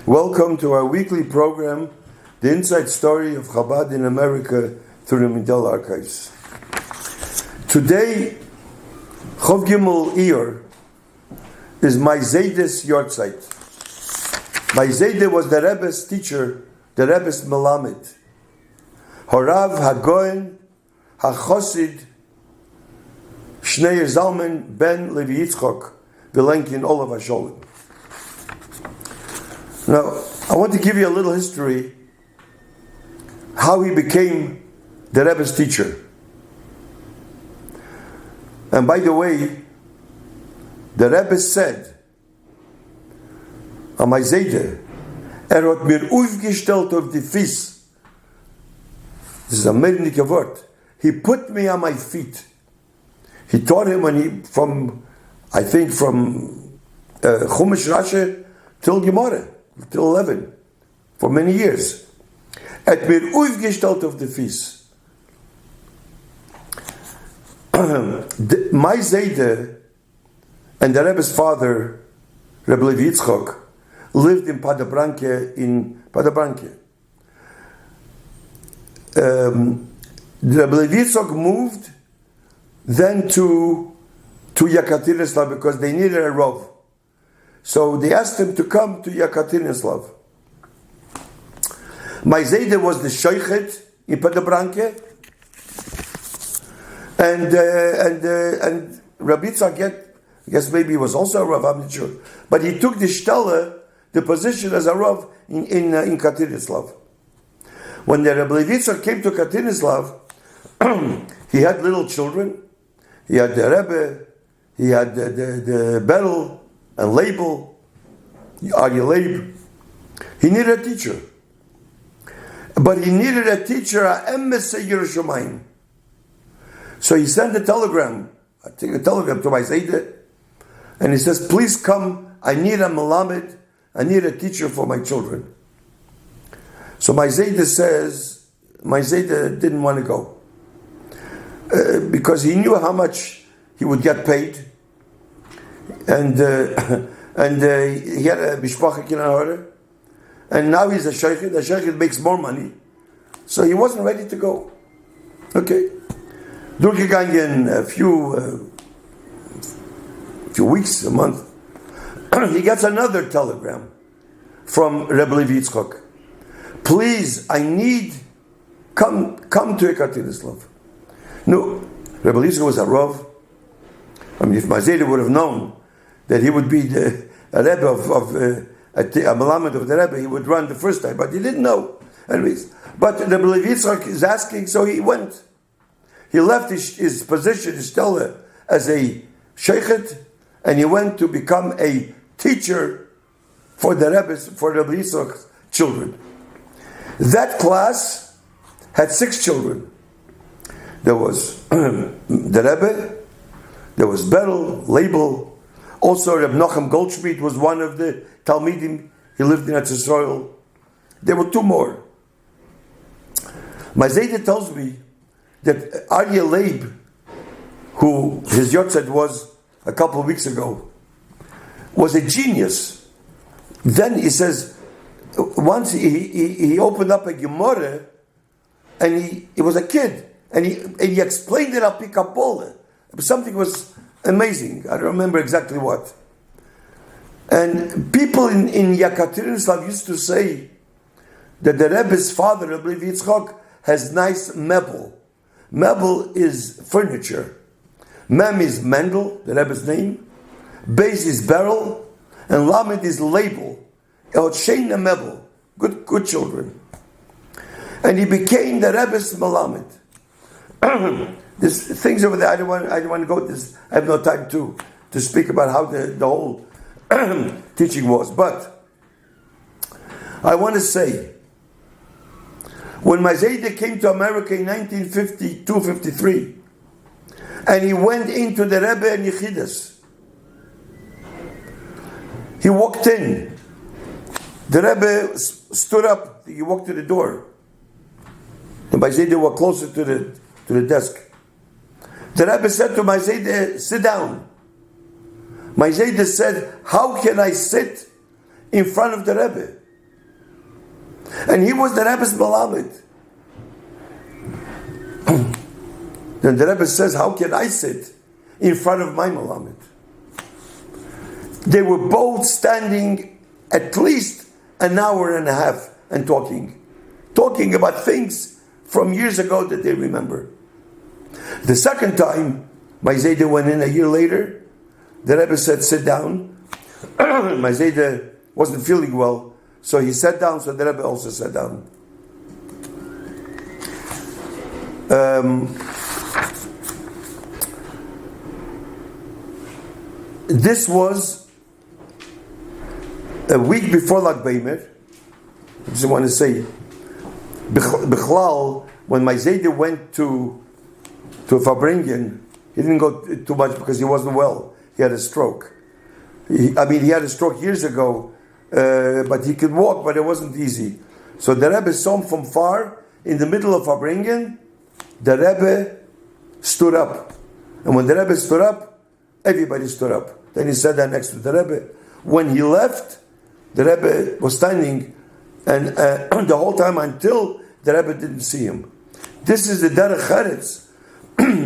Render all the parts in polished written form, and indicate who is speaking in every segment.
Speaker 1: Welcome to our weekly program, The Inside Story of Chabad in America through the Mindel Archives. Today, Chov Gimel Iyar is my Zayde's yahrzeit. My Zayde was the Rebbe's teacher, the Rebbe's Melamed. Horav HaGoen HaChosid Shnei Zalman Ben Levi Yitzchok Belenkin Olav HaSholim. Now, I want to give you a little history how he became the Rebbe's teacher. And by the way, the Rebbe said, on my Zayde, hat mir aufgestellt auf die Fies. This is a mednike word. He put me on my feet. He taught him from Chumash Rashi till Gemara. Till 11, for many years. Hat mir aufgestellt auf die Fies. My Zayde and the Rebbe's father, Rabbi Levi Yitzchok, lived in Padabranke. Rabbi Levi Yitzchok moved then to Yekaterinslav because they needed a rov. So they asked him to come to Yekaterinslav. My Zayde was the Sheikhet in Padabranke, and Rabbi Yitzchak, I guess maybe he was also a Rav, I'm not sure. But he took the position as a Rav in Katerinslav. When the Rabbi Yitzchak came to Katerinslav, he had little children. He had the Rebbe, he had the Berel, and label, Aryeh. He needed a teacher. But he needed a teacher, Yerushalayim. So he sent a telegram to my Zayde, and he says, please come, I need a Melamed, I need a teacher for my children. So my Zayde didn't want to go. Because he knew how much he would get paid. And he had a mishpacha kinahara, and now he's a sheikh. The sheikh makes more money, so he wasn't ready to go. Okay, durchgegangen a few weeks, a month. He gets another telegram from Rabbi Levi Yitzchok. Please, I need come to Yekaterinslav. No, Rabbi Levi Yitzchok was a rav. I mean, if my Zayde would have known that he would be a Rebbe a Melamed of the Rebbe, he would run the first time, but he didn't know. Anyways, but Rabbi Levi Yitzchak is asking, so he went. He left his position, his stella, as a sheikhet, and he went to become a teacher for the Rebbe's, for Rabbi Yitzchak's children. That class had 6 children. There was the Rebbe, there was Berel, Label. Also, Reb Nochem Goldschmidt was one of the Talmidim. He lived in Eretz Yisrael. There were 2 more. My Zayde tells me that Aryeh Leib, who his yahrzeit was a couple of weeks ago, was a genius. Then he says, once he opened up a Gemara, and he was a kid, and he explained it al pi Kabbalah. Something was amazing. I don't remember exactly what. And people in Yekaterinslav used to say that the Rebbe's father, Rabbi Levi Yitzchok, has nice mebel. Mebel is furniture. Mem is Mendel, the Rebbe's name. Beis is Berel. And Lamed is label. Sheina mebel. Good children. And he became the Rebbe's Melamed. There's things over there. I don't want to go to this. I have no time to speak about how the whole teaching was. But I want to say, when my Zayde came to America in 1952-53, and he went into the Rebbe and Yechidus, he walked in. The Rebbe stood up. He walked to the door. And my Zayde were closer to the desk. The Rebbe said to my Zayde, sit down. My Zayde said, how can I sit in front of the Rebbe? And he was the Rebbe's Malamed. And the Rebbe says, how can I sit in front of my Malamed? They were both standing at least an hour and a half and talking about things from years ago that they remember. The second time, my Zayda went in a year later. The Rebbe said, sit down. My Zayda wasn't feeling well, so he sat down, so the Rebbe also sat down. This was a week before Lag Baimer. I just want to say, Bichlal, when my Zayda went to Fabringen, he didn't go too much because he wasn't well. He had a stroke. He had a stroke years ago, but he could walk, but it wasn't easy. So the Rebbe saw him from far, in the middle of Fabringen. The Rebbe stood up. And when the Rebbe stood up, everybody stood up. Then he sat down next to the Rebbe. When he left, the Rebbe was standing, and the whole time until the Rebbe didn't see him. This is the Derech Eretz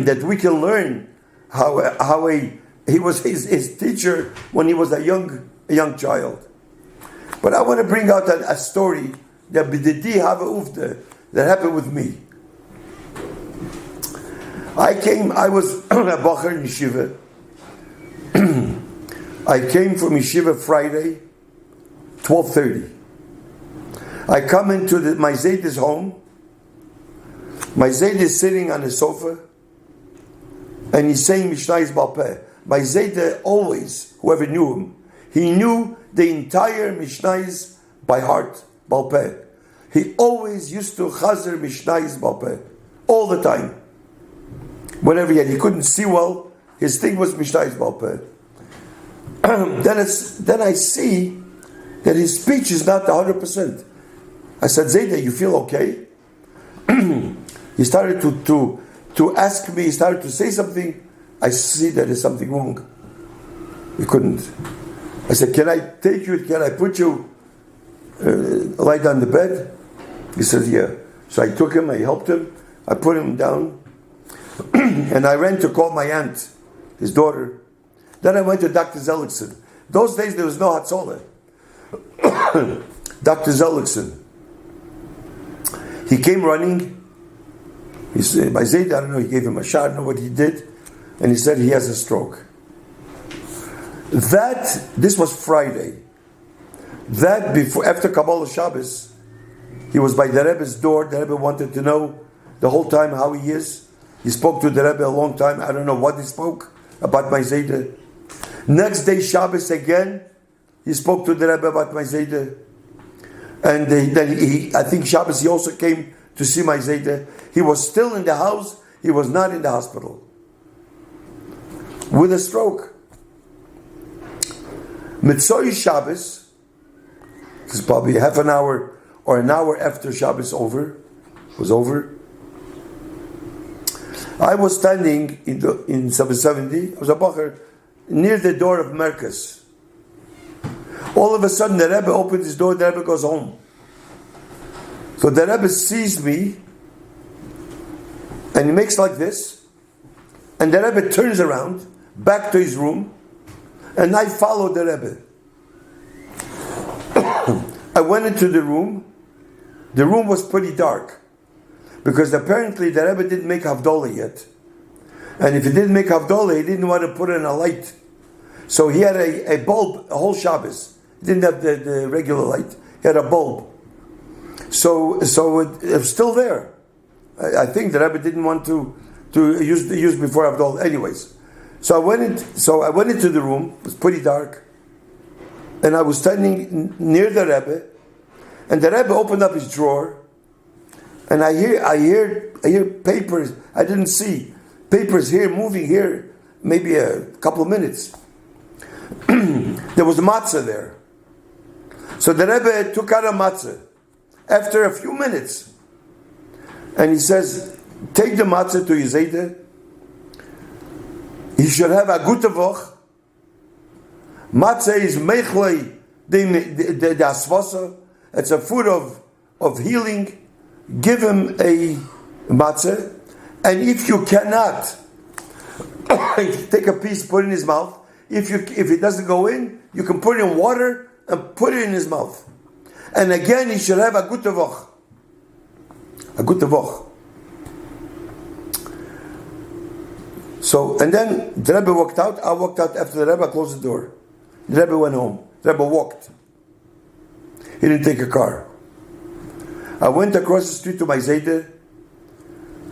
Speaker 1: that we can learn how he was his teacher when he was a young child. But I want to bring out a story that happened with me. I was a Bacher in Yeshiva. I came from Yeshiva Friday, 12:30. I come into my Zayda's home. My Zayda is sitting on the sofa, and he's saying Mishnayos Baal Peh. My Zayda always, whoever knew him, he knew the entire Mishnayos by heart, Baal Peh. He always used to chazer Mishnayos Baal Peh, all the time. Whenever he couldn't see well, his thing was Mishnayos Baal Peh. Then I see that his speech is not 100%. I said, Zayda, you feel okay? He started to ask me, he started to say something. I see that there's something wrong. He couldn't. I said, can I take you, can I put you, lie down the bed? He says, yeah. So I took him, I helped him, I put him down, and I ran to call my aunt, his daughter. Then I went to Dr. Zellickson. Those days there was no Hatzolah. Dr. Zellickson. He came running. He said, by Zayd, I don't know, he gave him a shot, I don't know what he did. And he said he has a stroke. This was Friday. After Kabbalah Shabbos, he was by the Rebbe's door. The Rebbe wanted to know the whole time how he is. He spoke to the Rebbe a long time. I don't know what he spoke about my Zayda. Next day, Shabbos again, he spoke to the Rebbe about my Zayda. And then I think Shabbos, he also came to see my Zayda. He was still in the house. He was not in the hospital. With a stroke. Mitzvah Shabbos, this is probably half an hour or an hour after Shabbos was over. I was standing in 770, I was a bacher, near the door of Merkez. All of a sudden the Rebbe opened his door, the Rebbe goes home. So the Rebbe sees me, and he makes like this, and the Rebbe turns around, back to his room, and I followed the Rebbe. I went into the room. The room was pretty dark, because apparently the Rebbe didn't make Havdalah yet. And if he didn't make Havdalah, he didn't want to put in a light. So he had a bulb, a whole Shabbos. He didn't have the regular light. He had a bulb. So it was still there. I think the Rebbe didn't want to use before Havdalah. Anyways, so I went into the room. It was pretty dark, and I was standing near the Rebbe, and the Rebbe opened up his drawer, and I hear papers. I didn't see papers here moving here. Maybe a couple of minutes. There was matzah there, so the Rebbe took out a matzah after a few minutes, and he says, "Take the matzah to your Zayda. He should have a gute Woche. Matzah is mechlei the asvasa. It's a food of of healing, give him a matzah, and if you cannot, take a piece, put it in his mouth. If it doesn't go in, you can put it in water and put it in his mouth. And again, he should have a gut tavoch. A gut tavoch. So, and then the Rebbe walked out. I walked out after the Rebbe closed the door. The Rebbe went home. The Rebbe walked. He didn't take a car. I went across the street to my Zayde.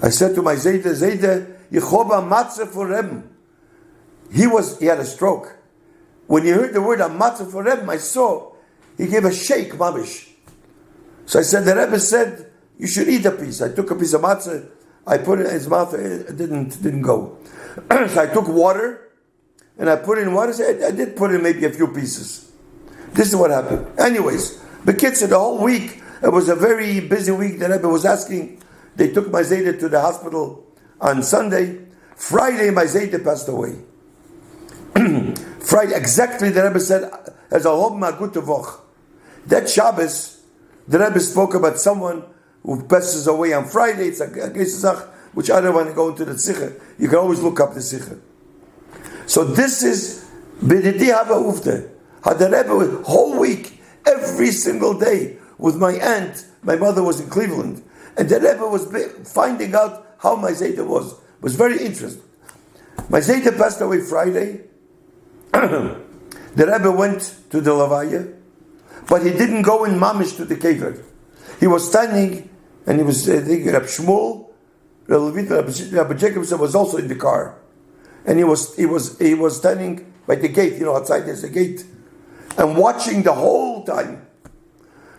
Speaker 1: I said to my Zayde, Yechoba matzah for Rebbe. He had a stroke. When he heard the word matzah for Rebbe, I saw he gave a shake, mamish. So I said, the Rebbe said, you should eat a piece. I took a piece of matzah, I put it in his mouth, it didn't go. So I took water, and I put it in water, so I did put in maybe a few pieces. This is what happened. Anyways, the kids said the whole week, it was a very busy week. The Rebbe was asking, they took my Zayde to the hospital on Sunday. Friday, my Zayde passed away. Friday, exactly, the Rebbe said, as a hom gut tavoch. That Shabbos, the Rebbe spoke about someone who passes away on Friday. It's a gesach, which I don't want to go into the tzikha. You can always look up the tzikha. So this is b'didi hava ufte. Had the Rebbe whole week, every single day, with my aunt. My mother was in Cleveland, and the Rebbe was finding out how my Zayde was. It was very interesting. My Zayde passed away Friday. The Rebbe went to the Levaya, but he didn't go in mamish to the kever. He was standing, and he was thinking, Rabbi Shmuel, Rabbi Jacobson was also in the car, and he was standing by the gate. Outside there's a gate, and watching the whole time.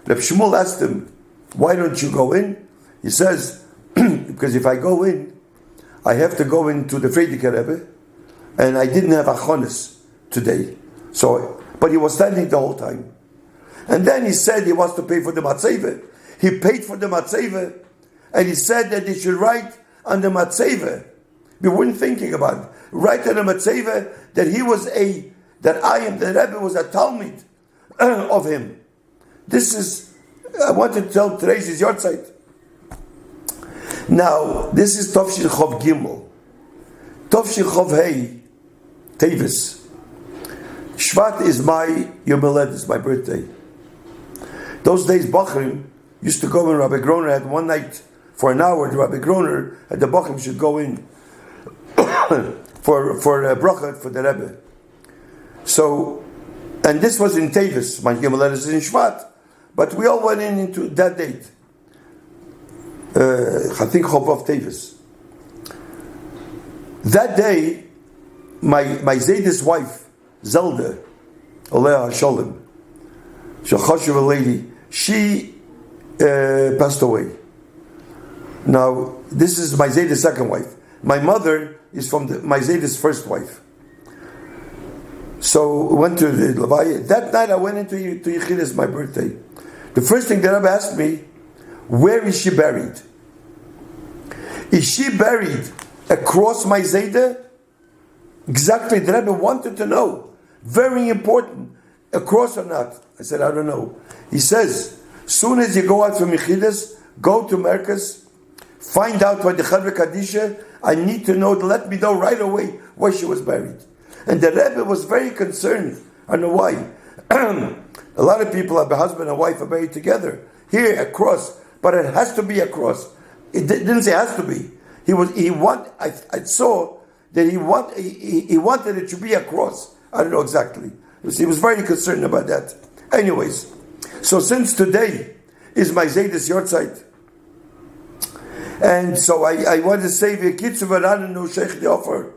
Speaker 1: Rabbi Shmuel asked him, "Why don't you go in?" He says, "Because if I go in, I have to go into the Frierdiker Rebbe, and I didn't have achonis today." So, but he was standing the whole time. And then he said he wants to pay for the matzeva. He paid for the matzeva, and he said that he should write on the matzeva. We weren't thinking about it. Write on the matzeva that the Rebbe was a Talmud of him. This is, I wanted to tell today's is your side. Now, this is Tovshin Chov Gimel. Tovshin Chov Hei, Tevis. Shvat is my Yom Haledes, my birthday. Those days, Bachrim used to go in. Rabbi Groner had one night for an hour. Rabbi Groner at the Bachrim should go in for a bracha for the Rebbe. So, and this was in Tevis. My Yom Haledes is in Shvat, but we all went in into that date. I think Chov Tevis. That day, my Zayde's wife, Zelda, Aleh HaSholem, Shachashuv lady, she passed away. Now, this is my Zayde's second wife. My mother is from my Zayde's first wife. So, went to the Levaya. That night, I went into Yechidas, my birthday. The first thing the Rebbe asked me, where is she buried? Is she buried across my Zayde? Exactly, the Rebbe wanted to know. Very important. Across or not? I said, I don't know. He says, soon as you go out from Yechidas, go to Merkez, find out where the Chadra Kadisha, I need to know, let me know right away where she was buried. And the Rebbe was very concerned. I know why. A lot of people have a husband and wife are buried together. Here, across. But it has to be across. It didn't say it has to be. I saw that he wanted it to be across. I don't know exactly. He was very concerned about that. Anyways, so since today is my Zayde's Yortzeit, and so I want to say v'kitzu v'ranenu sheikh the offer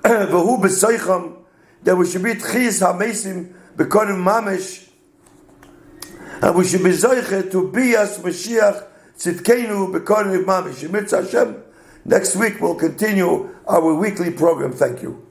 Speaker 1: v'hu b'soicham that we should be tchiz hamesim b'korim mamish, and we should be zoiche to bias Mashiach tzidkenu b'korim mamish. Next week we'll continue our weekly program. Thank you.